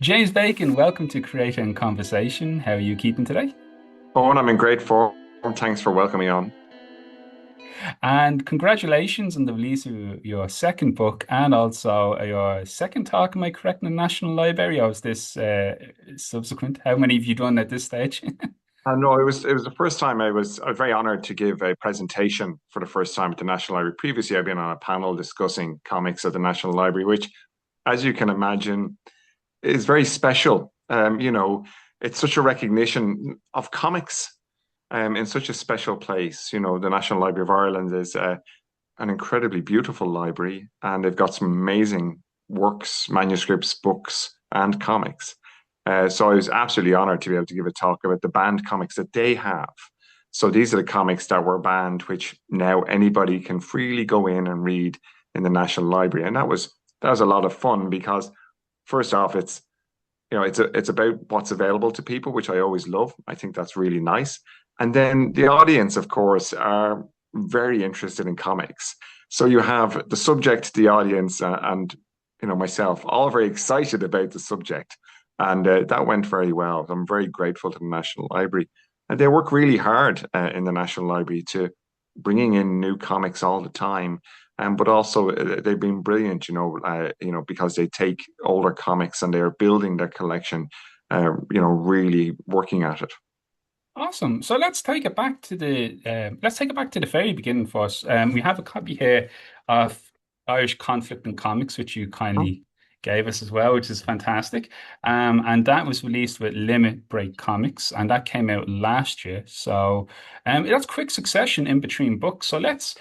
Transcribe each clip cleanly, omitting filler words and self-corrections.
James Bacon, welcome to Creator and Conversation. How are you keeping today? Oh, and I'm in great form. Thanks for welcoming on. And congratulations on the release of your second book and also your second talk. Am I correct in the National Library? Or was this subsequent? How many have you done at this stage? No, it was the first time I was very honored to give a presentation for the first time at the National Library. Previously, I've been on a panel discussing comics at the National Library, which, as you can imagine, is very special. It's such a recognition of comics in such a special place. The National Library of Ireland is an incredibly beautiful library, and they've got some amazing works, manuscripts, books, and comics. So I was absolutely honored to be able to give a talk about the banned comics that they have. So these are the comics that were banned, which now anybody can freely go in and read in the National Library. And that was a lot of fun because first off, it's about what's available to people, which I always love. I think that's really nice. And then the audience, of course, are very interested in comics. So you have the subject, the audience, and myself, all very excited about the subject, and that went very well. I'm very grateful to the National Library, and they work really hard in the National Library to bringing in new comics all the time. But also they've been brilliant, because they take older comics and they're building their collection, really working at it. Awesome. So let's take it back to the very beginning for us. We have a copy here of Irish Conflict and Comics, which you kindly gave us as well, which is fantastic. And that was released with Limit Break Comics, and that came out last year. So that's quick succession in between books. So let's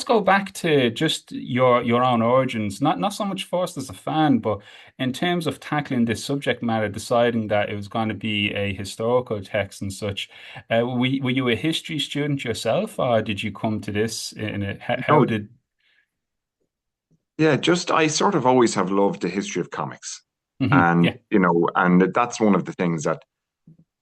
go back to just your own origins. Not so much first as a fan, but in terms of tackling this subject matter, deciding that it was going to be a historical text and such. Were you a history student yourself, or did you come to this in a, how No, did? yeah, just I sort of always have loved the history of comics. Mhm, And, yeah. that's one of the things that,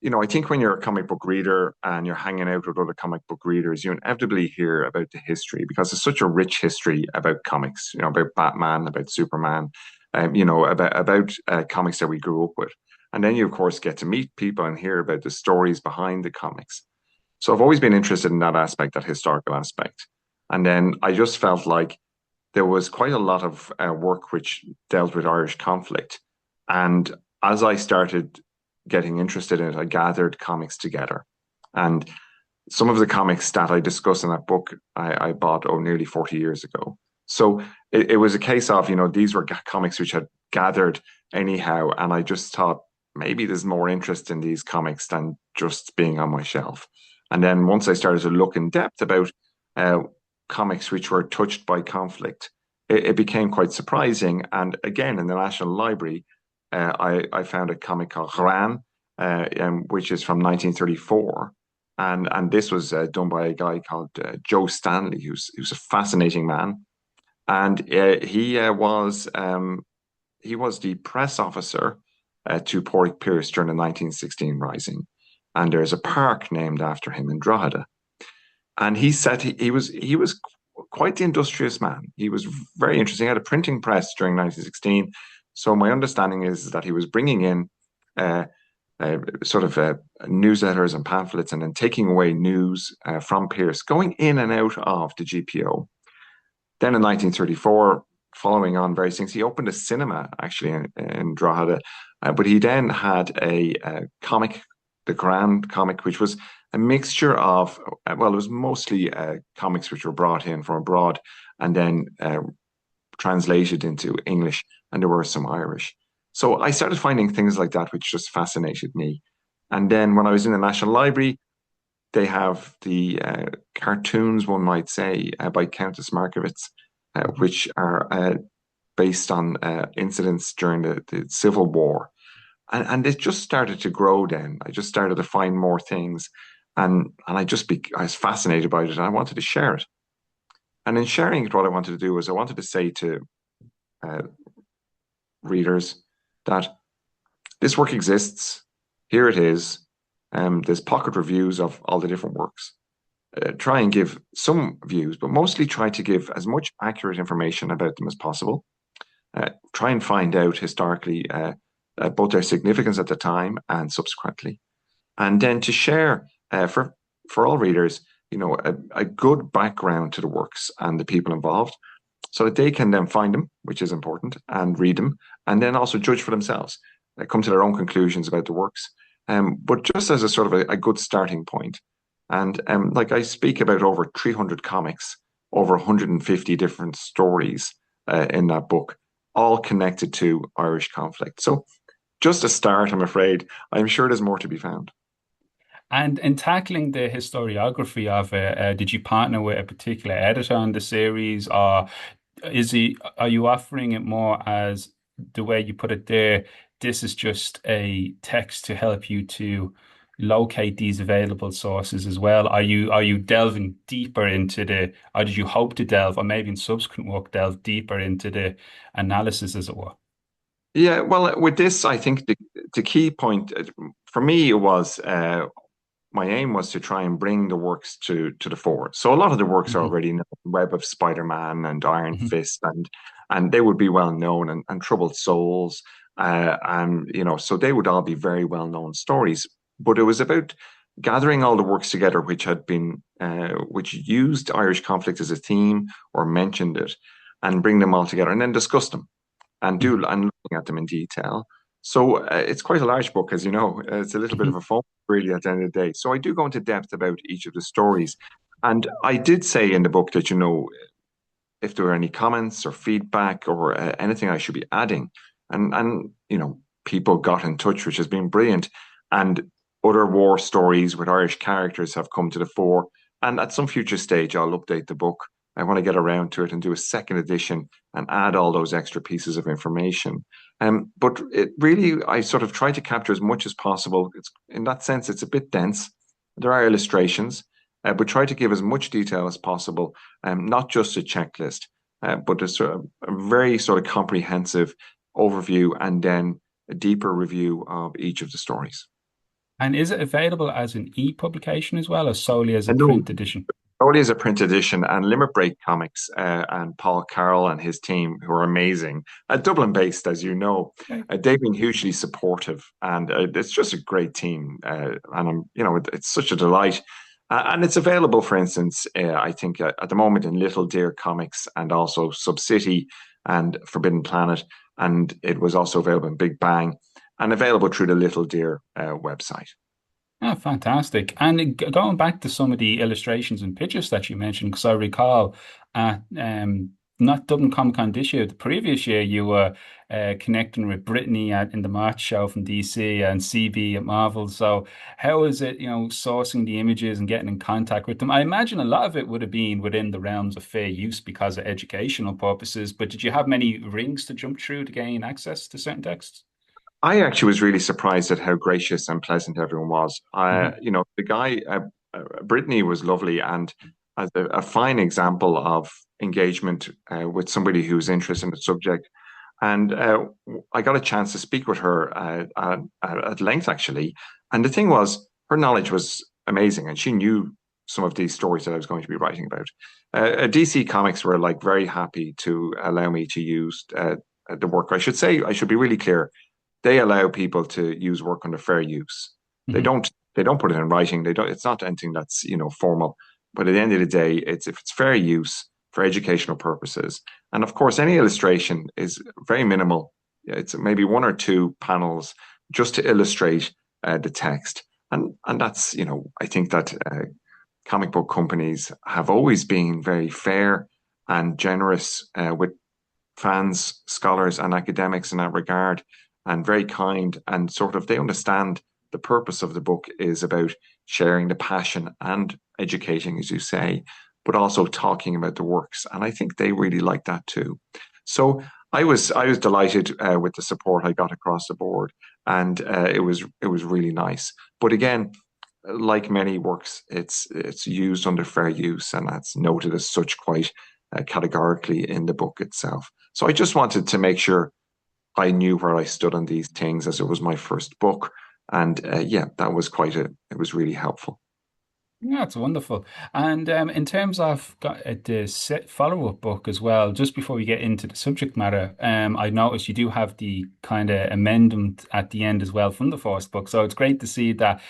I think when you're a comic book reader and you're hanging out with other comic book readers, you inevitably hear about the history because it's such a rich history about comics, about Batman, about Superman, about comics that we grew up with. And then you, of course, get to meet people and hear about the stories behind the comics. So I've always been interested in that aspect, that historical aspect. And then I just felt like there was quite a lot of work which dealt with Irish conflict. And as I started getting interested in it, I gathered comics together. And some of the comics that I discuss in that book, I bought nearly 40 years ago. So it was a case of, these were comics which had gathered anyhow. And I just thought maybe there's more interest in these comics than just being on my shelf. And then once I started to look in depth about uh, comics which were touched by conflict, it became quite surprising. And again, in the National Library, I found a comic called Ghran, which is from 1934. And this was done by a guy called Joe Stanley, who's a fascinating man. And he was the press officer to Pádraic Pearse during the 1916 Rising. And there's a park named after him in Drogheda. And he said he was quite the industrious man. He was very interesting. He had a printing press during 1916. So my understanding is that he was bringing in uh, sort of newsletters and pamphlets and then taking away news from Pearse, going in and out of the GPO. Then in 1934, following on various things, he opened a cinema actually in Drogheda. But he then had a comic, the Grand comic, which was a mixture of, well, it was mostly comics which were brought in from abroad and then translated into English, and there were some Irish. So I started finding things like that which just fascinated me. And then when I was in the National Library, they have the cartoons, one might say, by Countess Markievicz, which are based on incidents during the Civil War. And it just started to grow then. I just started to find more things. And I was fascinated by it and I wanted to share it. And in sharing it, what I wanted to do was I wanted to say to uh, readers that this work exists. Here it is. There's pocket reviews of all the different works. Try and give some views, but mostly try to give as much accurate information about them as possible. Try and find out historically both their significance at the time and subsequently, and then to share for all readers, a good background to the works and the people involved, so that they can then find them, which is important, and read them, and then also judge for themselves, come to their own conclusions about the works. But just as a sort of a good starting point, and like I speak about over 300 comics, over 150 different stories in that book, all connected to Irish conflict. So just a start, I'm afraid. I'm sure there's more to be found. And in tackling the historiography of it, did you partner with a particular editor on the series, or are you offering it more as the way you put it there? This is just a text to help you to locate these available sources as well. Are you delving deeper into or did you hope to delve, or maybe in subsequent work delve deeper into the analysis, as it were? Yeah, well, with this, I think the key point for me was my aim was to try and bring the works to the fore. So a lot of the works are Hmm. already known, Web of Spider-Man and Iron Hmm. Fist, and they would be well known, and Troubled Souls, and so they would all be very well known stories. But it was about gathering all the works together, which used Irish conflict as a theme or mentioned it, and bring them all together and then discuss them and looking at them in detail. So it's quite a large book, as you know. It's a little bit of Hmm. a phone, really, at the end of the day. So I do go into depth about each of the stories. And I did say in the book that, if there were any comments or feedback or anything I should be adding, and people got in touch, which has been brilliant. And other war stories with Irish characters have come to the fore. And at some future stage, I'll update the book. I want to get around to it and do a second edition and add all those extra pieces of information. But it really, I sort of try to capture as much as possible. It's in that sense, it's a bit dense. There are illustrations, but try to give as much detail as possible, not just a checklist, but a very sort of comprehensive overview and then a deeper review of each of the stories. And is it available as an e-publication as well, or solely as a And no, print edition? only as a print edition, and Limerick Break Comics and Paul Carroll and his team, who are amazing, Dublin based, as you know, Okay. they've been hugely supportive, and it's just a great team. And it's such a delight. And it's available, for instance, I think at the moment in Little Deer Comics and also Subcity and Forbidden Planet. And it was also available in Big Bang and available through the Little Deer website. Oh, fantastic. And going back to some of the illustrations and pictures that you mentioned, because I recall at not Dublin Comic Con this year, the previous year, you were connecting with Brittany in the March show from DC and CB at Marvel. So how is it, sourcing the images and getting in contact with them? I imagine a lot of it would have been within the realms of fair use because of educational purposes, but did you have many rings to jump through to gain access to certain texts? I actually was really surprised at how gracious and pleasant everyone was. Hmm. The guy, Brittany was lovely and as a fine example of engagement with somebody who's interested in the subject. And I got a chance to speak with her at length, actually. And the thing was, her knowledge was amazing, and she knew some of these stories that I was going to be writing about. DC Comics were like very happy to allow me to use the work. I should say, I should be really clear, they allow people to use work under fair use. They Hmm. don't put it in writing. They don't. It's not anything that's formal. But at the end of the day, it's if it's fair use for educational purposes, and of course, any illustration is very minimal. It's maybe one or two panels just to illustrate the text, and that's I think that comic book companies have always been very fair and generous with fans, scholars, and academics in that regard, and very kind. And sort of they understand the purpose of the book is about sharing the passion and educating, as you say, but also talking about the works. And I think they really like that too. So I was delighted with the support I got across the board, and it was really nice. But again, like many works, it's used under fair use, and that's noted as such quite categorically in the book itself. So I just wanted to make sure I knew where I stood on these things, as it was my first book, and yeah, that was it was really helpful. Yeah, that's wonderful. And in terms of the follow-up book as well, just before we get into the subject matter, I noticed you do have the kind of amendment at the end as well from the first book. So it's great to see that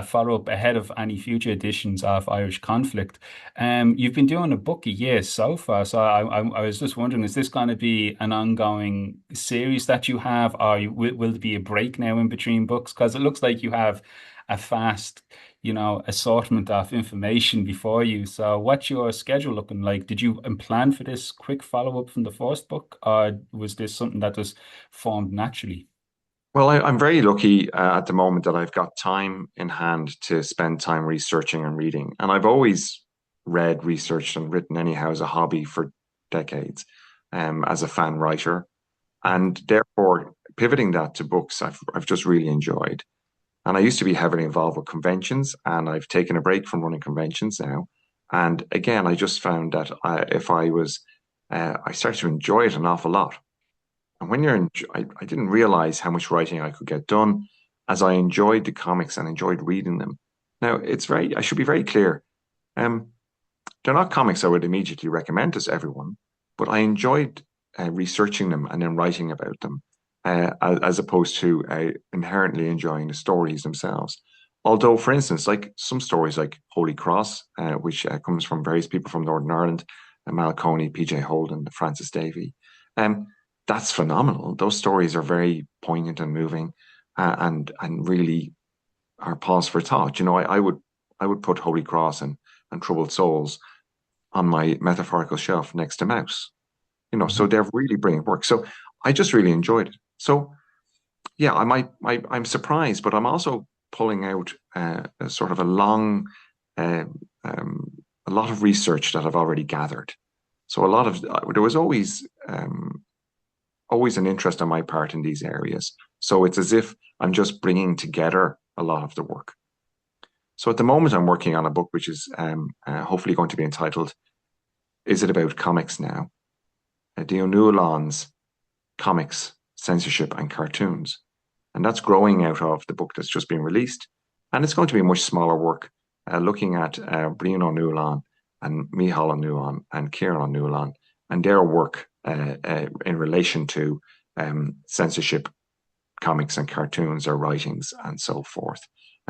follow-up ahead of any future editions of Irish Conflict. You've been doing a book a year so far, so I was just wondering, is this going to be an ongoing series that you have, or will there be a break now in between books? Because it looks like you have a fast assortment of information before you. So what's your schedule looking like? Did you plan for this quick follow-up from the first book, or was this something that was formed naturally? Well, I'm very lucky at the moment that I've got time in hand to spend time researching and reading. And I've always read, researched, and written anyhow as a hobby for decades, as a fan writer. And therefore, pivoting that to books, I've just really enjoyed. And I used to be heavily involved with conventions, and I've taken a break from running conventions now. And again, I just found that if I was, I started to enjoy it an awful lot. And when you're in, I didn't realize how much writing I could get done as I enjoyed the comics and enjoyed reading them. Now, I should be very clear. Um, they're not comics I would immediately recommend to everyone, but I enjoyed researching them and then writing about them, as opposed to inherently enjoying the stories themselves. Although, for instance, like some stories like Holy Cross, which comes from various people from Northern Ireland, Malcony, PJ Holden, Francis Davey, um, that's phenomenal. Those stories are very poignant and moving, and really are pause for thought. I would put Holy Cross and Troubled Souls on my metaphorical shelf next to Mouse. So they're really brilliant work. So I just really enjoyed it. So yeah, I'm surprised, but I'm also pulling out a sort of uh, a lot of research that I've already gathered. So there was always an interest on my part in these areas. So it's as if I'm just bringing together a lot of the work. So at the moment, I'm working on a book which is hopefully going to be entitled "Is It About Comics Now?" The O'Neill Comics, Censorship, and Cartoons. And that's growing out of the book that's just been released. And it's going to be a much smaller work, looking at Brian O'Neill and Micheál O'Neill and Kieran O'Neill and their work in relation to censorship, comics and cartoons, or writings, and so forth.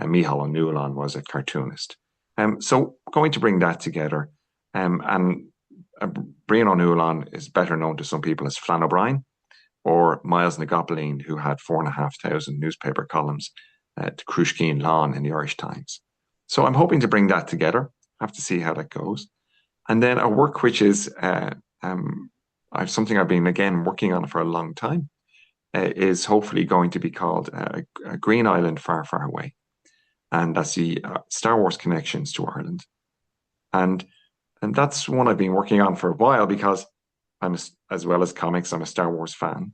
Micheál O'Neill was a cartoonist. So going to bring that together. And Brian O'Neill is better known to some people as Flann O'Brien, or Miles Nagopaline, who had 4,500 newspaper columns to Crushkeen Lawn in the Irish Times. So I'm hoping to bring that together. Have to see how that goes. And then a work which is I've something I've been again working on for a long time, is hopefully going to be called a Green Island Far, Far Away. And that's the Star Wars connections to Ireland. And and that's one I've been working on for a while because as well as comics, I'm a Star Wars fan.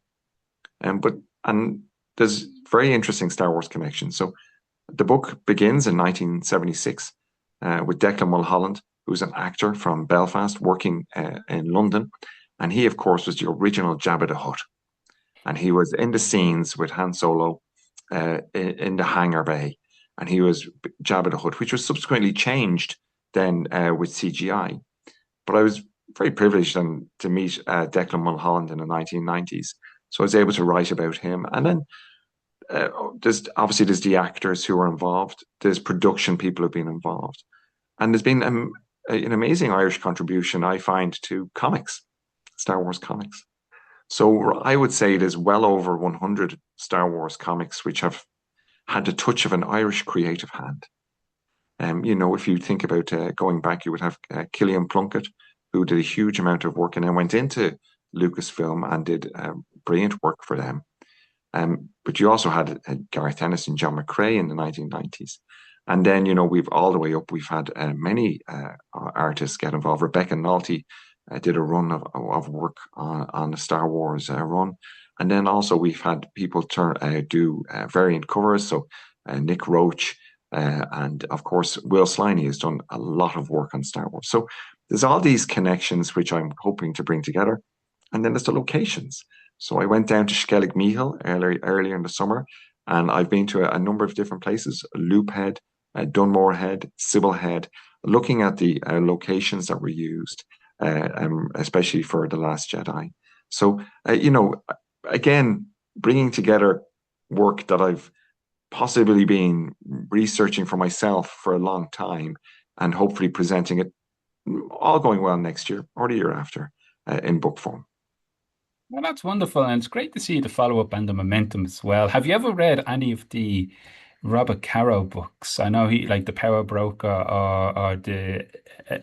And there's very interesting Star Wars connections. So the book begins in 1976 with Declan Mulholland, who's an actor from Belfast working in London. And he, of course, was the original Jabba the Hutt. And he was in the scenes with Han Solo in the hangar bay. And he was Jabba the Hutt, which was subsequently changed then with CGI. But I was very privileged to meet Declan Mulholland in the 1990s. So I was able to write about him. And then there's the actors who are involved. There's production people who've been involved. And there's been an amazing Irish contribution, I find, to comics, Star Wars comics. So I would say there's well over 100 Star Wars comics which have had the touch of an Irish creative hand. If you think about going back, you would have Killian Plunkett, who did a huge amount of work and then went into Lucasfilm and did brilliant work for them. But you also had Gareth Ennis and John McCrae in the 1990s. And then, we've all the way up, we've had many artists get involved. Rebecca Nalty did a run of work on the Star Wars run. And then also we've had people do variant covers. So Nick Roach and, of course, Will Sliney has done a lot of work on Star Wars. So there's all these connections which I'm hoping to bring together. And then there's the locations. So I went down to Skellig Micheál earlier in the summer, and I've been to a number of different places, Loophead, Dunmore Head, Sybil Head, looking at the locations that were used, especially for The Last Jedi. So, again, bringing together work that I've possibly been researching for myself for a long time and hopefully presenting it all going well next year or the year after in book form. Well, that's wonderful, and it's great to see the follow-up and the momentum as well. Have you ever read any of the Robert Caro books? I know he like the Power Broker or the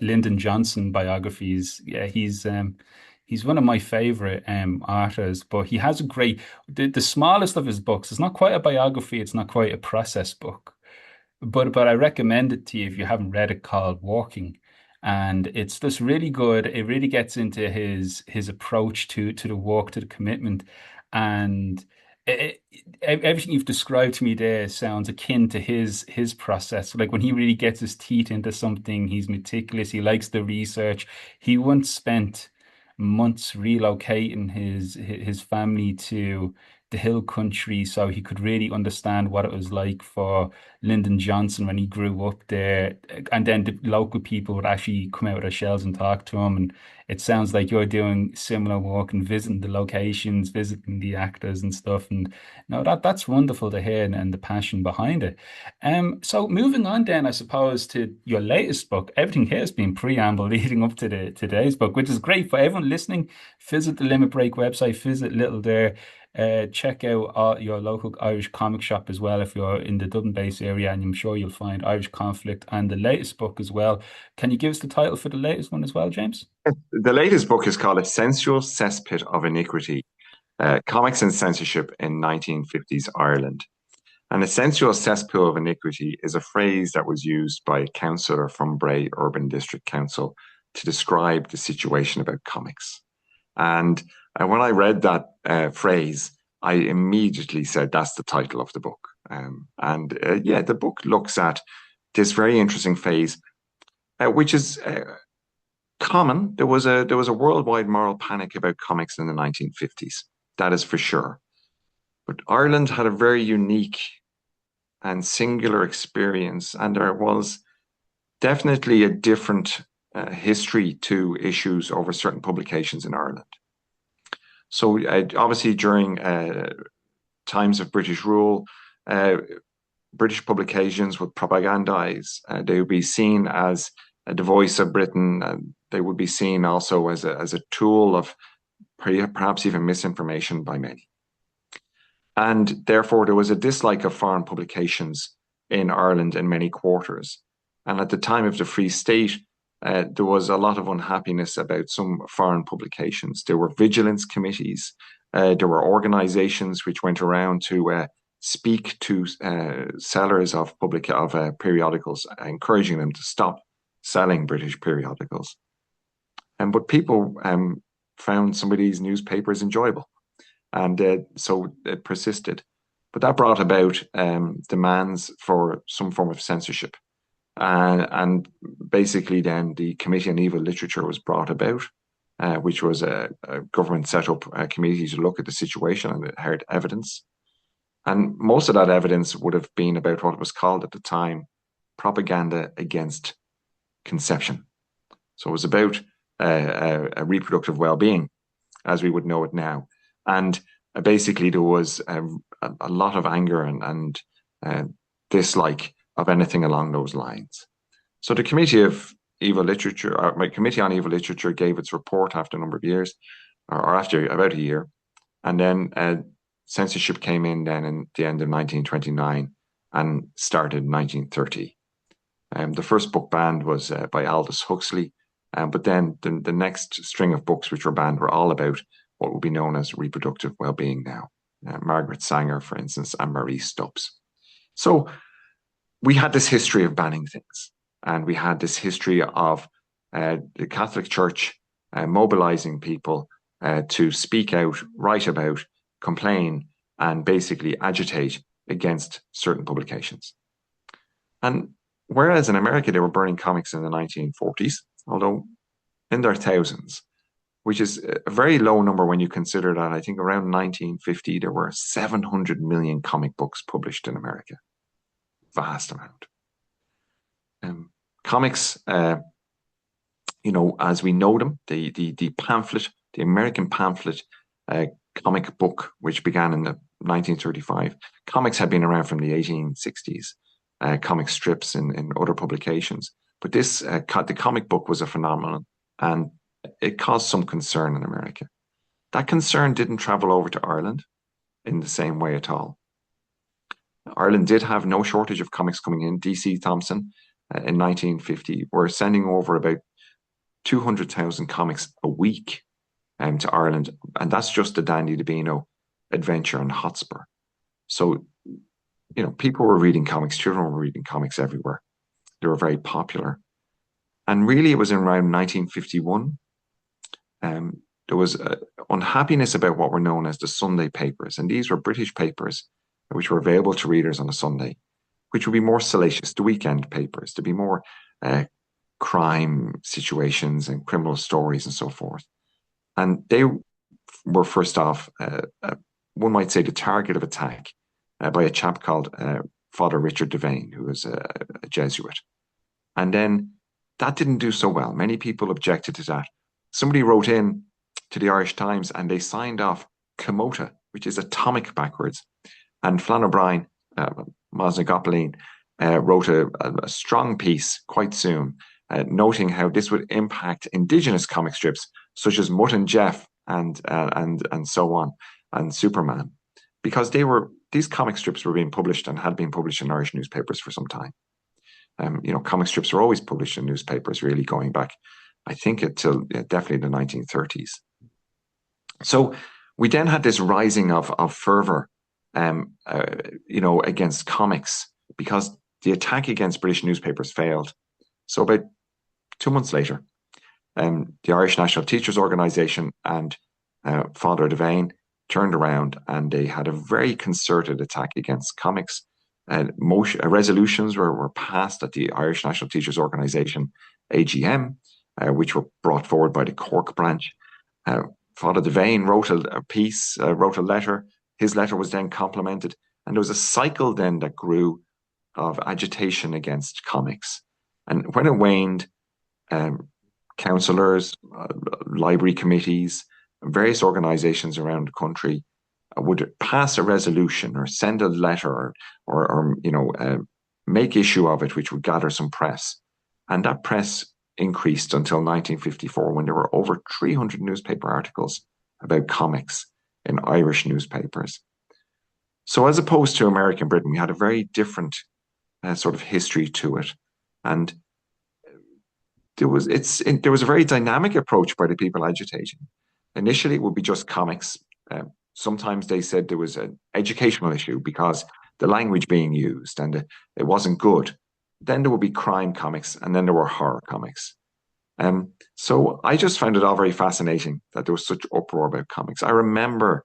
Lyndon Johnson biographies. Yeah, he's one of my favorite authors, but he has a great the smallest of his books. It's not quite a biography, it's not quite a process book. But I recommend it to you if you haven't read it, called Walking. And it's just really good. It really gets into his approach to the walk, to the commitment. And everything you've described to me there sounds akin to his process. Like when he really gets his teeth into something, he's meticulous, he likes the research. He once spent months relocating his family to the hill country so he could really understand what it was like for Lyndon Johnson when he grew up there. And then the local people would actually come out of their shells and talk to him. And it sounds like you're doing similar work and visiting the locations, visiting the actors and stuff. And no, that's wonderful to hear, and the passion behind it. So moving on then, I suppose, to your latest book. Everything here has been preamble leading up to today's book, which is great for everyone listening. Visit the Limit Break website, visit Little there. Check out your local Irish comic shop as well if you're in the Dublin-based area, and I'm sure you'll find Irish Conflict and the latest book as well. Can you give us the title for the latest one as well, James? The latest book is called A Sensual Cesspit of Iniquity, Comics and Censorship in 1950s Ireland. An essential cesspool of iniquity is a phrase that was used by a councillor from Bray Urban District Council to describe the situation about comics. And when I read that phrase, I immediately said that's the title of the book. Yeah, the book looks at this very interesting phase, which is common. There was a worldwide moral panic about comics in the 1950s. That is for sure. But Ireland had a very unique and singular experience, and there was definitely a different history to issues over certain publications in Ireland. So obviously during times of British rule, British publications would propagandize. They would be seen as the voice of Britain. They would be seen also as a tool of perhaps even misinformation by many. And therefore, there was a dislike of foreign publications in Ireland in many quarters. And at the time of the Free State, there was a lot of unhappiness about some foreign publications. There were vigilance committees. There were organizations which went around to speak to sellers of periodicals, encouraging them to stop selling British periodicals. But people found some of these newspapers enjoyable, and so it persisted. But that brought about demands for some form of censorship. And basically then the Committee on Evil Literature was brought about, which was a government set up committee to look at the situation, and it heard evidence. And most of that evidence would have been about what was called at the time propaganda against conception. So it was about a reproductive well-being, as we would know it now. And basically there was a lot of anger and dislike of anything along those lines. So the Committee of Evil Literature, or my Committee on Evil Literature, gave its report after a number of years, or after about a year, and then censorship came in then in the end of 1929 and started in 1930. The first book banned was by Aldous Huxley, but then the next string of books which were banned were all about what would be known as reproductive well-being now. Margaret Sanger, for instance, and Marie Stubbs. So we had this history of banning things, and we had this history of the Catholic Church mobilizing people to speak out, write about, complain, and basically agitate against certain publications. And whereas in America they were burning comics in the 1940s, although in their thousands, which is a very low number when you consider that I think around 1950 there were 700 million comic books published in America. Vast amount. Um, Comics, as we know them, the pamphlet, the American pamphlet uh, comic book, which began in the 1935. Comics had been around from the 1860s, comic strips in other publications. But the comic book was a phenomenon, and it caused some concern in America. That concern didn't travel over to Ireland in the same way at all. Ireland did have no shortage of comics coming in. DC Thompson in 1950 were sending over about 200,000 comics a week to Ireland, and that's just the Dandy DeVino adventure and Hotspur. So, people were reading comics, children were reading comics everywhere. They were very popular. And really, it was in around 1951. There was unhappiness about what were known as the Sunday papers, and these were British papers which were available to readers on a Sunday, which would be more salacious, the weekend papers, to be more crime situations and criminal stories and so forth. And they were first off, one might say, the target of attack by a chap called Father Richard Devane, who was a Jesuit. And then that didn't do so well. Many people objected to that. Somebody wrote in to the Irish Times and they signed off Komota, which is atomic backwards. And Flann O'Brien, Mosnagopaline, wrote a strong piece quite soon, noting how this would impact indigenous comic strips such as Mutt and Jeff and so on, and Superman, because these comic strips were being published and had been published in Irish newspapers for some time. Comic strips were always published in newspapers, really going back, I think, until definitely the 1930s. So we then had this rising of fervor, against comics because the attack against British newspapers failed. So about 2 months later, the Irish National Teachers Organisation and Father Devane turned around and they had a very concerted attack against comics. Resolutions were passed at the Irish National Teachers Organisation AGM, which were brought forward by the Cork branch. Father Devane wrote a piece, wrote a letter. His letter was then complimented, and there was a cycle then that grew of agitation against comics. And when it waned, councillors, library committees, various organisations around the country would pass a resolution or send a letter or make issue of it, which would gather some press. And that press increased until 1954, when there were over 300 newspaper articles about comics in Irish newspapers. So as opposed to American Britain, we had a very different sort of history to it. And there was a very dynamic approach by the people agitating. Initially, it would be just comics. Sometimes they said there was an educational issue because the language being used and it wasn't good. Then there would be crime comics, and then there were horror comics. So I just found it all very fascinating that there was such uproar about comics. I remember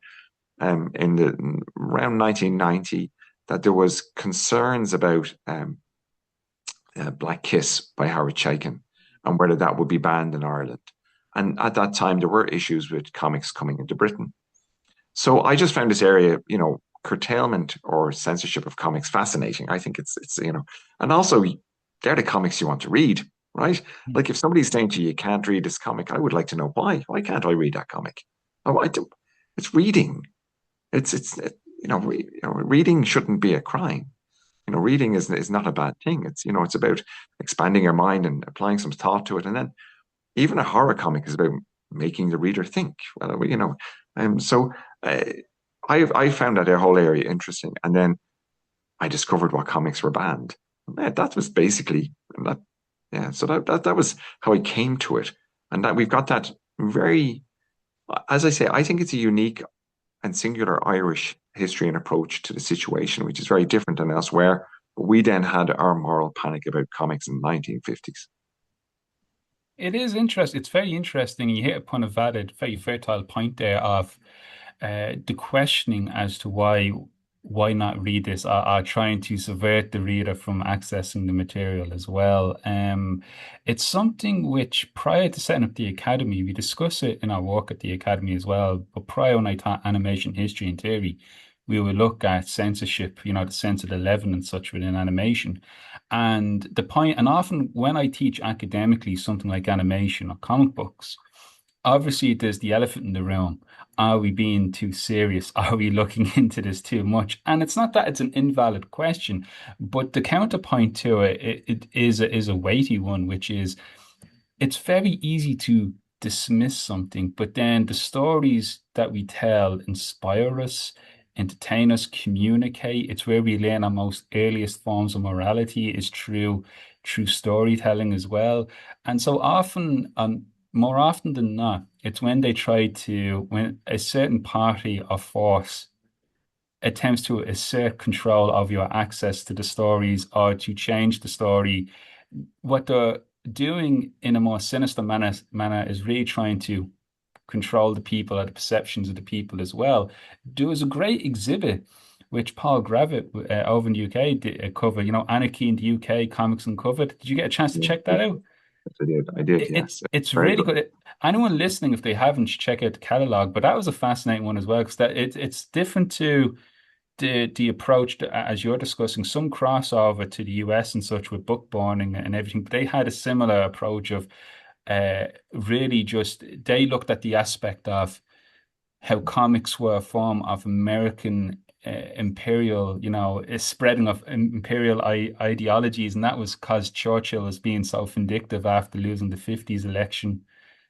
around 1990 that there was concerns about Black Kiss by Howard Chaykin and whether that would be banned in Ireland. And at that time, there were issues with comics coming into Britain. So I just found this area, curtailment or censorship of comics fascinating. I think it's and also they're the comics you want to read, right? Like if somebody's saying to you, you can't read this comic, I would like to know why. Why can't I read that comic? Oh, I do. It's reading. Reading shouldn't be a crime. Reading is not a bad thing. It's about expanding your mind and applying some thought to it. And then even a horror comic is about making the reader think. I found that whole area interesting, and then I discovered what comics were banned. That was basically that. Yeah, so that was how I came to it, and that we've got that very, as I say, I think it's a unique and singular Irish history and approach to the situation, which is very different than elsewhere. But we then had our moral panic about comics in the 1950s. It is interesting. It's very interesting. You hit upon a valid, very fertile point there of the questioning as to why not read this, are trying to subvert the reader from accessing the material as well. It's something which prior to setting up the academy, we discuss it in our work at the academy as well. But prior, when I taught animation history and theory, we would look at censorship, the censored 11 and such within animation. And the point, and often when I teach academically something like animation or comic books, obviously there's the elephant in the room. Are we being too serious? Are we looking into this too much? And it's not that it's an invalid question, but the counterpoint to it is a weighty one, which is it's very easy to dismiss something, but then the stories that we tell inspire us, entertain us, communicate. It's where we learn our most earliest forms of morality is through storytelling as well. And so often, more often than not, it's when they try to, when a certain party or force attempts to assert control of your access to the stories or to change the story, what they're doing in a more sinister manner is really trying to control the people or the perceptions of the people as well. There was a great exhibit which Paul Gravett over in the UK did cover, Anarchy in the UK, Comics Uncovered. Did you get a chance to Yeah, check that out? I did. I did. It's Yes, it's very really good. good. Anyone listening, if they haven't, should check out the catalog. But that was a fascinating one as well because it's different to the approach as you're discussing, some crossover to the US and such with book burning and everything, but they had a similar approach of really just they looked at the aspect of how comics were a form of American imperial, a spreading of imperial ideologies, and that was because Churchill was being so vindictive after losing the 50s election.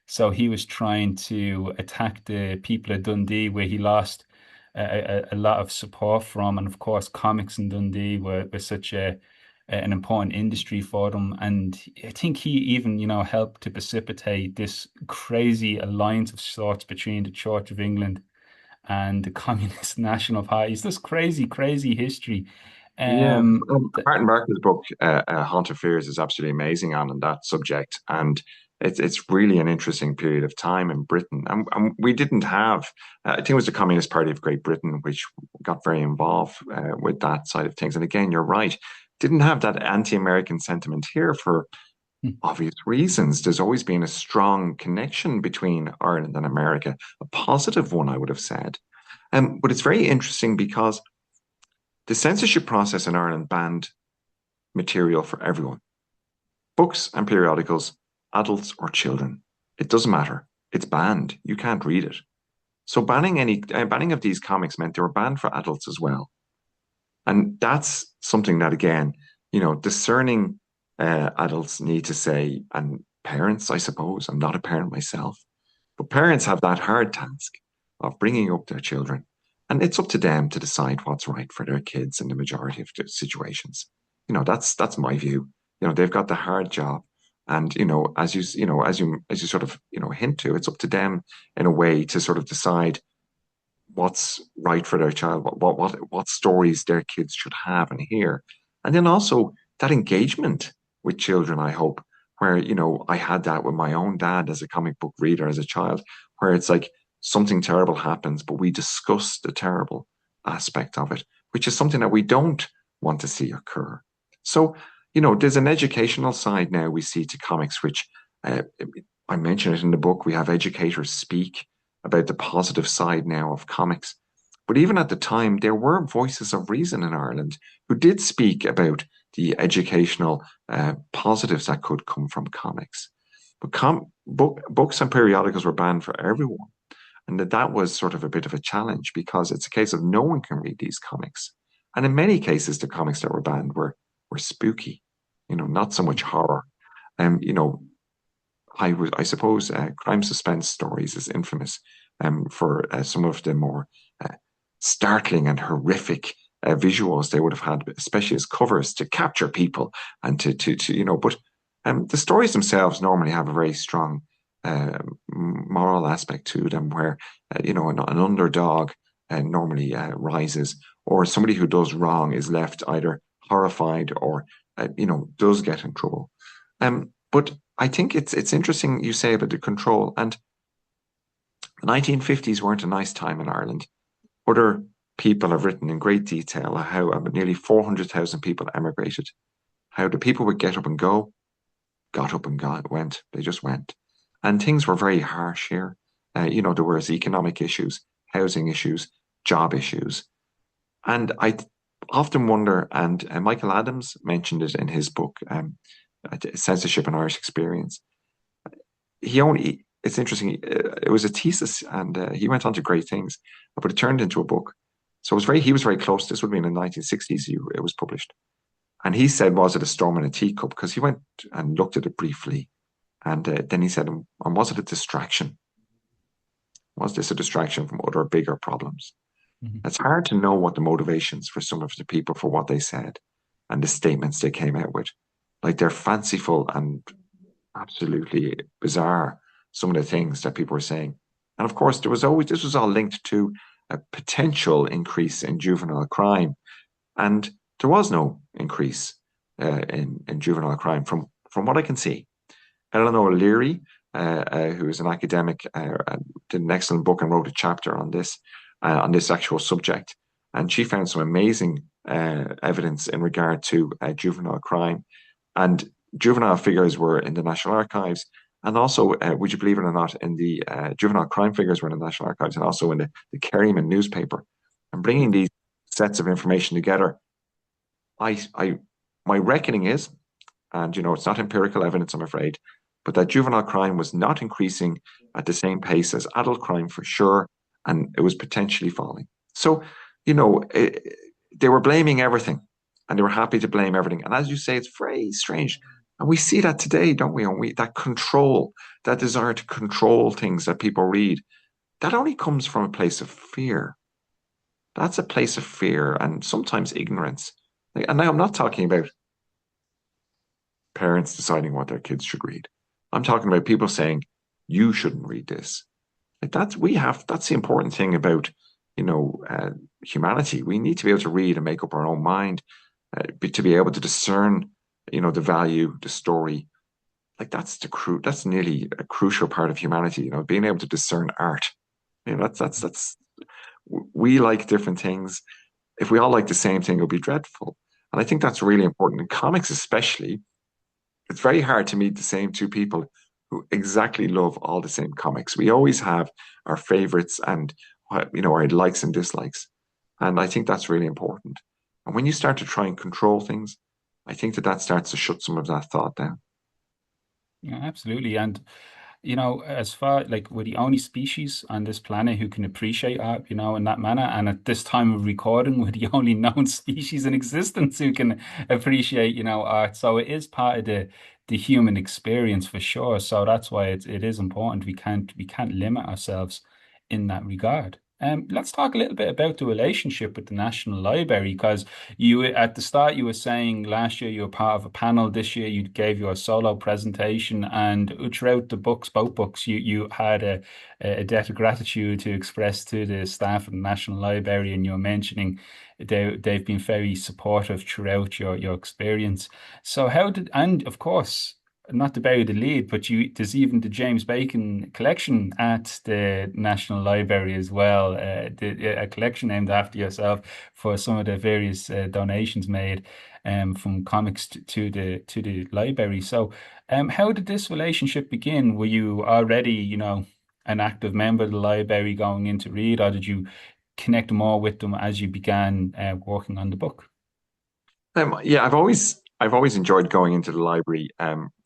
So he was trying to attack the people of Dundee, where he lost a lot of support from. And of course, comics in Dundee were such an important industry for them. And I think he even, helped to precipitate this crazy alliance of sorts between the Church of England and the Communist National Party. It's this crazy, crazy history. Yeah, Th Martin Barker's book, Haunt of Fears, is absolutely amazing on that subject, and it's really an interesting period of time in Britain. And we didn't have, I think it was the Communist Party of Great Britain, which got very involved with that side of things. And again, you're right, didn't have that anti-American sentiment here for obvious reasons. There's always been a strong connection between Ireland and America, a positive one, I would have said. But it's very interesting because the censorship process in Ireland banned material for everyone, books and periodicals, adults or children. It doesn't matter. It's banned. You can't read it. So banning of these comics meant they were banned for adults as well. And that's something that, again, discerning adults need to say, and parents, I suppose, I'm not a parent myself, but parents have that hard task of bringing up their children. And it's up to them to decide what's right for their kids in the majority of the situations. That's my view. They've got the hard job. And, as you sort of, hint to, it's up to them in a way to sort of decide what's right for their child, what stories their kids should have and hear. And then also that engagement with children, I hope, where, I had that with my own dad as a comic book reader as a child, where it's like something terrible happens, but we discuss the terrible aspect of it, which is something that we don't want to see occur. So, there's an educational side now we see to comics, which uh, I mention it in the book. We have educators speak about the positive side now of comics. But even at the time, there were voices of reason in Ireland who did speak about the educational positives that could come from comics. But books and periodicals were banned for everyone. And that was sort of a bit of a challenge because it's a case of no one can read these comics. And in many cases, the comics that were banned were spooky, not so much horror. I suppose crime suspense stories is infamous for some of the more startling and horrific visuals they would have had, especially as covers to capture people and to. But the stories themselves normally have a very strong moral aspect to them, where an underdog normally rises, or somebody who does wrong is left either horrified or does get in trouble. But I think it's interesting you say about the control. And the 1950s weren't a nice time in Ireland. Other people have written in great detail how nearly 400,000 people emigrated, how the people would get up and go, got up and went. They just went. And things were very harsh here. There was economic issues, housing issues, job issues. And often wonder, and Michael Adams mentioned it in his book, Censorship and Irish Experience. It's interesting, it was a thesis and he went on to great things, but it turned into a book. So he was very close. This would have been in the 1960s, it was published. And he said, was it a storm in a teacup? Because he went and looked at it briefly. And then he said, and was it a distraction? Was this a distraction from other bigger problems? Mhm. It's hard to know what the motivations for some of the people for what they said and the statements they came out with. Like they're fanciful and absolutely bizarre, some of the things that people were saying. And of course, this was all linked to a potential increase in juvenile crime. And there was no increase in juvenile crime from what I can see. Eleanor Leary, who is an academic, did an excellent book and wrote a chapter on this actual subject. And she found some amazing evidence in regard to juvenile crime. And juvenile figures were in the National Archives. And also, would you believe it or not, in the juvenile crime figures were in the National Archives and also in the Kerryman newspaper. And bringing these sets of information together, I my reckoning is, and it's not empirical evidence, I'm afraid, but that juvenile crime was not increasing at the same pace as adult crime for sure, and it was potentially falling. So, they were blaming everything, and they were happy to blame everything. And as you say, it's very strange, and we see that today, don't we? And that control, that desire to control things that people read, that only comes from a place of fear. That's a place of fear and sometimes ignorance. And now I'm not talking about parents deciding what their kids should read. I'm talking about people saying, you shouldn't read this. Like that's the important thing about, humanity. We need to be able to read and make up our own mind, to be able to discern, the value, the story. Like that's nearly a crucial part of humanity, being able to discern art. That's we like different things. If we all like the same thing, it would be dreadful. And I think that's really important in comics, especially. It's very hard to meet the same two people who exactly love all the same comics. We always have our favorites and our likes and dislikes, and I think that's really important. And when you start to try and control things, I think that starts to shut some of that thought down. Yeah, absolutely. And as far like we're the only species on this planet who can appreciate art, in that manner. And at this time of recording, we're the only known species in existence who can appreciate, art. So it is part of the human experience for sure. So that's why it is important. We can't limit ourselves in that regard. Let's talk a little bit about the relationship with the National Library, because at the start you were saying last year you were part of a panel, this year you gave your solo presentation, and throughout the books, both books, you had a debt of gratitude to express to the staff of the National Library, and you're mentioning they've been very supportive throughout your experience. So and of course, not to bury the lead, but there's even the James Bacon collection at the National Library as well, a collection named after yourself for some of the various donations made from comics to the library. So, how did this relationship begin? Were you already, an active member of the library going in to read, or did you connect more with them as you began working on the book? Yeah, I've always enjoyed going into the library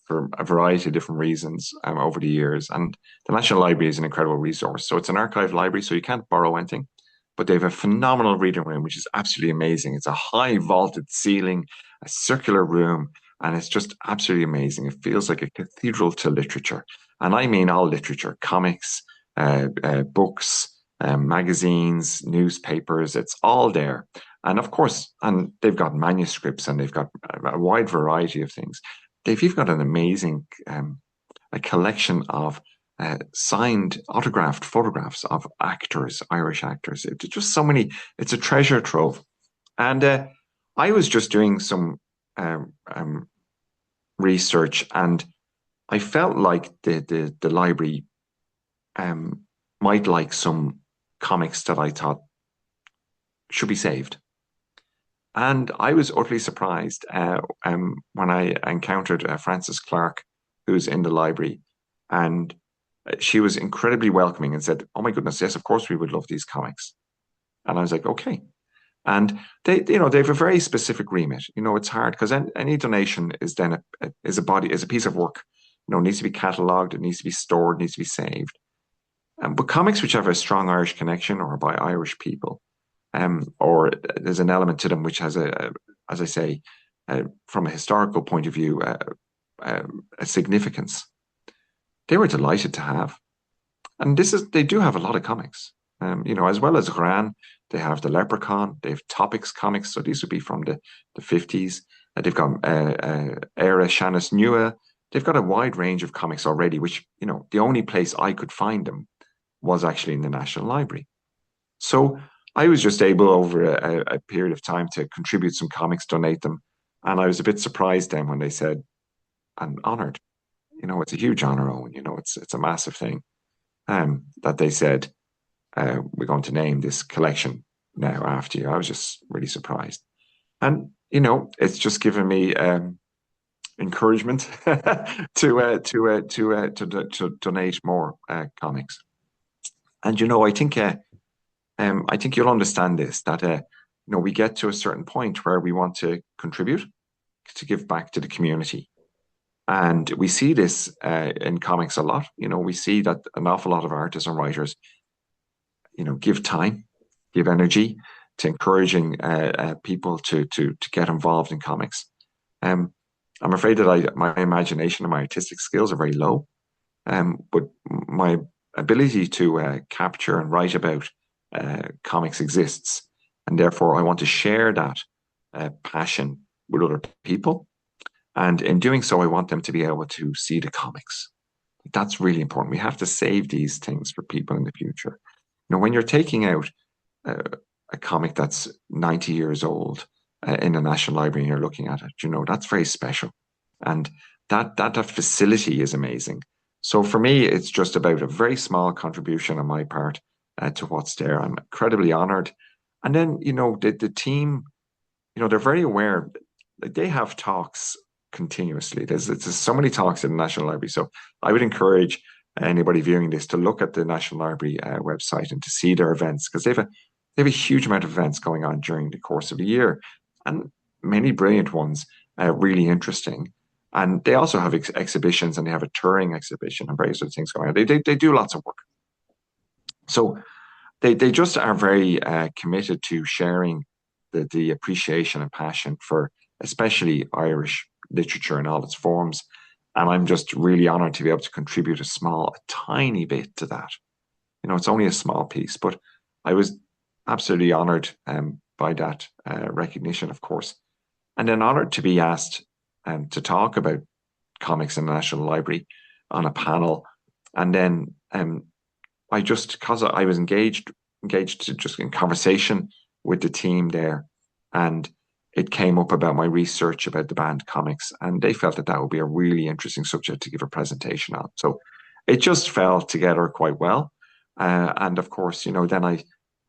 for a variety of different reasons over the years. And the National Library is an incredible resource. So it's an archive library, so you can't borrow anything. But they have a phenomenal reading room, which is absolutely amazing. It's a high vaulted ceiling, a circular room, and it's just absolutely amazing. It feels like a cathedral to literature. And I mean all literature, comics, books, magazines, newspapers, it's all there. And of course, and they've got manuscripts and they've got a wide variety of things. They've even got an amazing a collection of signed, autographed photographs of actors, Irish actors. It's just so many. It's a treasure trove. And I was just doing some research, and I felt like the library um, might like some comics that I thought should be saved. And I was utterly surprised when I encountered Frances Clark, who's in the library, and she was incredibly welcoming and said, "Oh my goodness, yes, of course we would love these comics." And I was like, "Okay." And they have a very specific remit. It's hard because any donation is then is a piece of work. It needs to be catalogued, it needs to be stored, needs to be saved. But comics which have a strong Irish connection or by Irish people, or there's an element to them which has as I say, from a historical point of view, a significance. They were delighted to have, and they do have a lot of comics. As well as Ghran, they have the Leprechaun, they have Topics comics, so these would be from the 50s. They've got Era Shannis Nua. They've got a wide range of comics already, which, the only place I could find them was actually in the National Library. So I was just able over a period of time to contribute some comics, donate them. And I was a bit surprised then when they said, I'm honored. It's a huge honor, Owen. It's a massive thing. That they said, we're going to name this collection now after you. I was just really surprised. And, it's just given me encouragement to donate more comics. And I think you'll understand this that we get to a certain point where we want to contribute to give back to the community, and we see this in comics a lot. We see that an awful lot of artists and writers, give time, give energy to encouraging people to get involved in comics. I'm afraid that my imagination and my artistic skills are very low, but my ability to capture and write about comics exists, and therefore I want to share that passion with other people. And in doing so, I want them to be able to see the comics. That's really important. We have to save these things for people in the future. When you're taking out a comic that's 90 years old in the National Library and you're looking at it, that's very special. And that facility is amazing. So for me, it's just about a very small contribution on my part to what's there. I'm incredibly honored. And then, the team, they're very aware. Like, they have talks continuously. There's so many talks in the National Library. So I would encourage anybody viewing this to look at the National Library website and to see their events, because they have a huge amount of events going on during the course of the year, and many brilliant ones, really interesting. And they also have exhibitions, and they have a touring exhibition and various other things going on. They do lots of work. So they just are very committed to sharing the appreciation and passion for especially Irish literature in all its forms. And I'm just really honored to be able to contribute a tiny bit to that. It's only a small piece, but I was absolutely honored by that recognition, of course. And then honored to be asked to talk about comics in the National Library on a panel. And then because I was engaged just in conversation with the team there, and it came up about my research about the banned comics, and they felt that would be a really interesting subject to give a presentation on. So it just fell together quite well. And of course, then I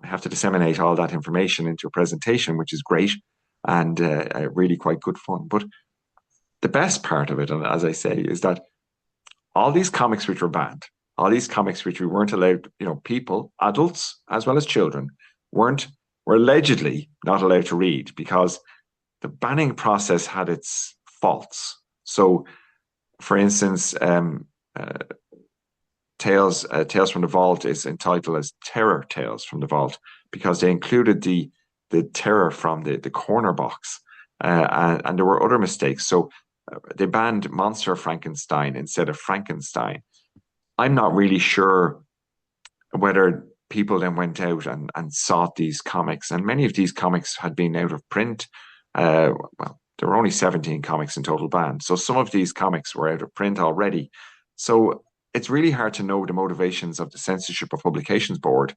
have to disseminate all that information into a presentation, which is great and really quite good fun. But the best part of it, and as I say, is that all these comics which were banned, all these comics which we weren't allowed, people, adults as well as children, were allegedly not allowed to read because the banning process had its faults. So, for instance, Tales from the Vault is entitled as Terror Tales from the Vault because they included the terror from the corner box, and there were other mistakes. So they banned Monster Frankenstein instead of Frankenstein. I'm not really sure whether people then went out and sought these comics, and many of these comics had been out of print. Well, there were only 17 comics in total banned, so some of these comics were out of print already. So it's really hard to know the motivations of the Censorship of Publications Board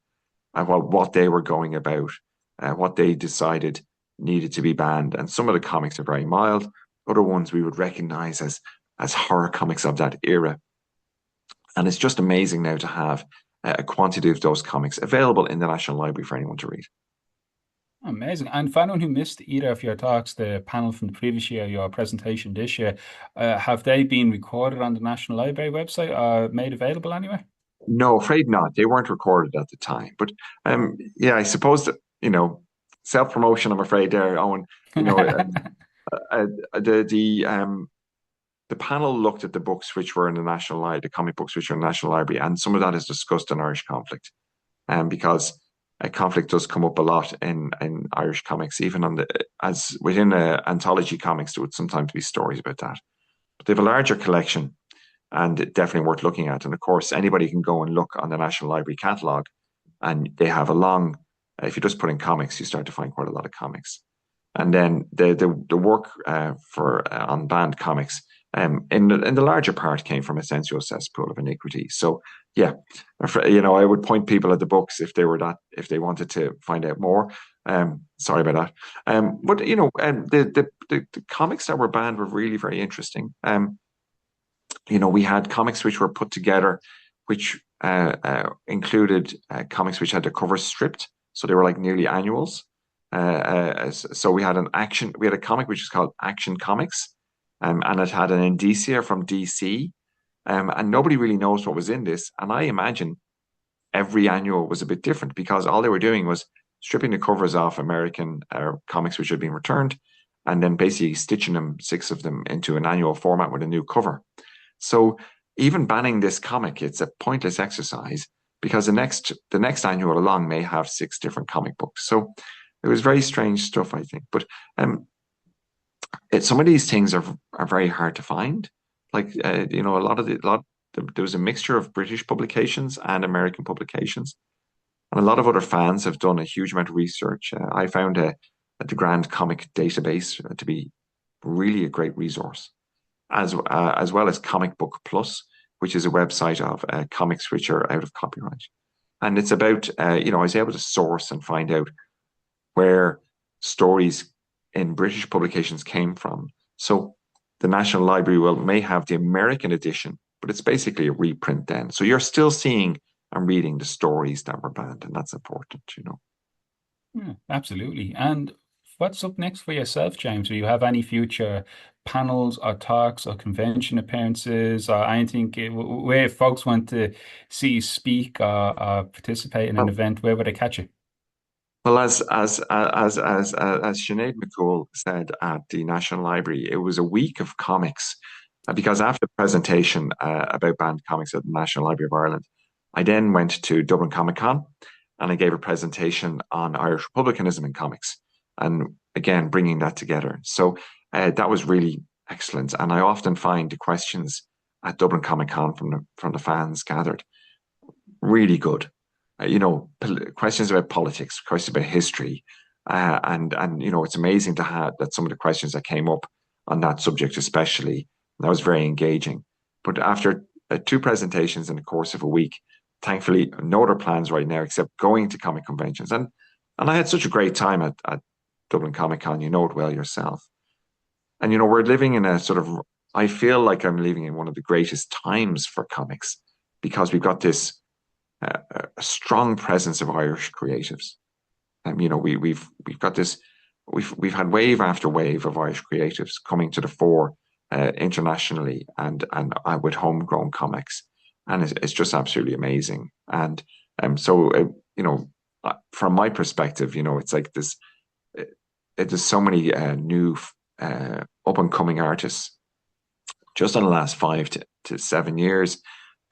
and what they were going about, what they decided needed to be banned. And some of the comics are very mild. Other ones we would recognize as horror comics of that era. And it's just amazing now to have a quantity of those comics available in the National Library for anyone to read. Amazing. And for anyone who missed either of your talks, the panel from the previous year, your presentation this year, have they been recorded on the National Library website or made available anywhere? No, afraid not. They weren't recorded at the time. But yeah, I suppose that, self-promotion, I'm afraid there, Owen. You know, uh, the the um the panel looked at the books which were in the National Library, the comic books which are in the National Library, and some of that is discussed in Irish conflict, because conflict does come up a lot in Irish comics, even on the as within anthology comics, there would sometimes be stories about that. But they have a larger collection, and definitely worth looking at. And of course, anybody can go and look on the National Library catalogue, and they have a long. If you just put in comics, you start to find quite a lot of comics. And then the work for on banned comics in the larger part came from a sensual cesspool of iniquity. So yeah, I would point people at the books if they wanted to find out more. Sorry about that. But the comics that were banned were really very interesting. We had comics which were put together, which included comics which had the covers stripped, so they were like nearly annuals. So we had a comic which is called Action Comics, and it had an indicia from DC, and nobody really knows what was in this. And I imagine every annual was a bit different because all they were doing was stripping the covers off American comics which had been returned, and then basically stitching them, six of them, into an annual format with a new cover. So even banning this comic, it's a pointless exercise because the next annual along may have six different comic books. So it was very strange stuff, I think. But some of these things are very hard to find. Like there was a mixture of British publications and American publications, and a lot of other fans have done a huge amount of research. I found the Grand Comic Database to be really a great resource, as well as Comic Book Plus, which is a website of comics which are out of copyright. And it's about, I was able to source and find out where stories in British publications came from. So the National Library may have the American edition, but it's basically a reprint then. So you're still seeing and reading the stories that were banned, and that's important. Yeah, absolutely. And what's up next for yourself, James? Do you have any future panels or talks or convention appearances or anything where folks want to see you speak or participate in an event? Where would they catch you? Well, as Sinead McCool said at the National Library, it was a week of comics because after the presentation about banned comics at the National Library of Ireland, I then went to Dublin Comic Con and I gave a presentation on Irish republicanism in comics, and again bringing that together. So that was really excellent, and I often find the questions at Dublin Comic Con from the fans gathered really good. Questions about politics, questions about history, and it's amazing to have that some of the questions that came up on that subject, especially, that was very engaging. But after two presentations in the course of a week, thankfully, no other plans right now except going to comic conventions, and I had such a great time at Dublin Comic Con. You know it well yourself, and we're living in a sort of. I feel like I'm living in one of the greatest times for comics because we've got this a strong presence of Irish creatives. We've got this. We've had wave after wave of Irish creatives coming to the fore internationally and with homegrown comics, and it's just absolutely amazing. And from my perspective, it's like this. There's so many new up and coming artists just in the last 5 to 7 years.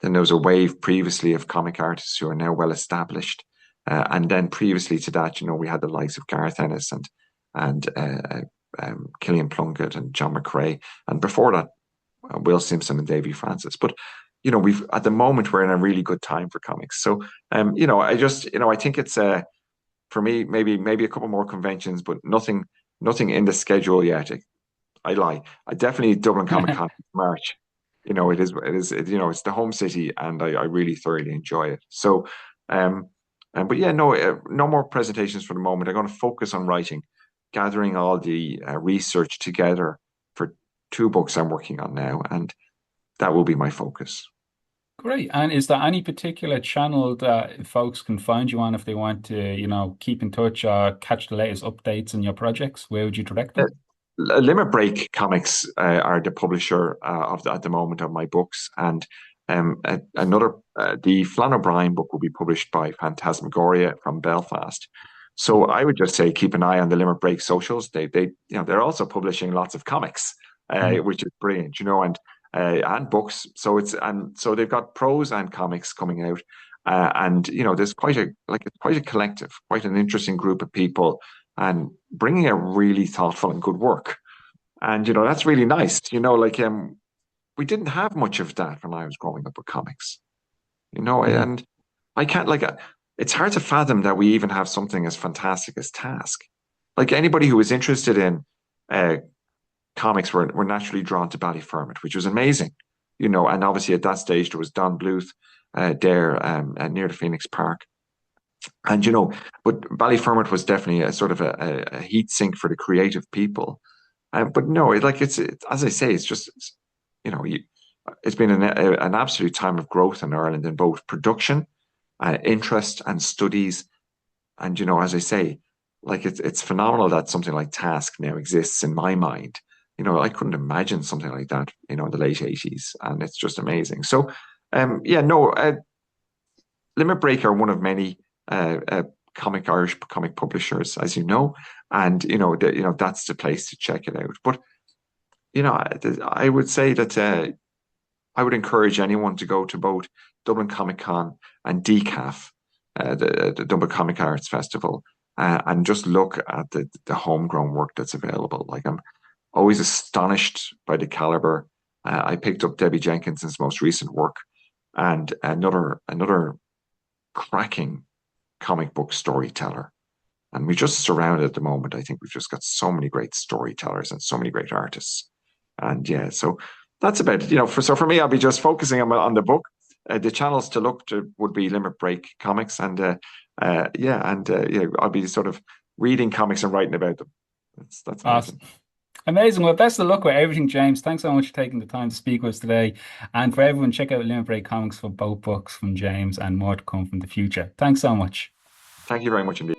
Then there was a wave previously of comic artists who are now well established. And then previously to that, we had the likes of Gareth Ennis and Killian Plunkett and John McRae. And before that, Will Simpson and Davy Francis. But, we've at the moment, we're in a really good time for comics. So, I think it's for me, maybe a couple more conventions, but nothing in the schedule yet. I lie. I definitely Dublin Comic Con in March. It's the home city, and I really thoroughly enjoy it. So, but yeah, no more presentations for the moment. I'm going to focus on writing, gathering all the research together for two books I'm working on now, and that will be my focus. Great. And is there any particular channel that folks can find you on if they want to, keep in touch or catch the latest updates on your projects? Where would you direct Uh, them? Limit Break Comics are the publisher at the moment of my books, and the Flann O'Brien book will be published by Phantasmagoria from Belfast, So I would just say keep an eye on the Limerick Break socials. They're also publishing lots of comics, Mhm. which is brilliant, and books. So they've got prose and comics coming out, and there's quite a collective, quite an interesting group of people, and bringing a really thoughtful and good work. And that's really nice. We didn't have much of that when I was growing up with comics. Mhm. And I can't like it's hard to fathom that we even have something as fantastic as Task. Like anybody who was interested in uh, comics were naturally drawn to Ballyfermot, which was amazing. And obviously at that stage there was Don Bluth there near the Phoenix Park. And but Ballyfermot was definitely a sort of a heat sink for the creative people. But no, as I say, it's just you know, you, it's been an absolute time of growth in Ireland in both production, interest, and studies. And as I say, like it's phenomenal that something like Task now exists in my mind. I couldn't imagine something like that, in the late '80s, and it's just amazing. So, yeah, no, Limit Break are one of many Irish comic publishers, as you know, and that's the place to check it out. But I would say that I would encourage anyone to go to both Dublin Comic Con and DCAF, the Dublin Comic Arts Festival, and just look at the homegrown work that's available. Like I'm always astonished by the caliber. I picked up Debbie Jenkinson's most recent work, and another cracking comic book storyteller. And we're just surrounded at the moment. I think we've just got so many great storytellers and so many great artists. And yeah, so that's about it. For me, I'll be just focusing on the book. The channels to look to would be Limit Break Comics, and I'll be sort of reading comics and writing about them. That's Awesome. amazing. Amazing. Well, best of luck with everything, James. Thanks so much for taking the time to speak with us today. And for everyone, check out Limit Break Comics for both books from James and more to come from the future. Thanks so much. Thank you very much indeed.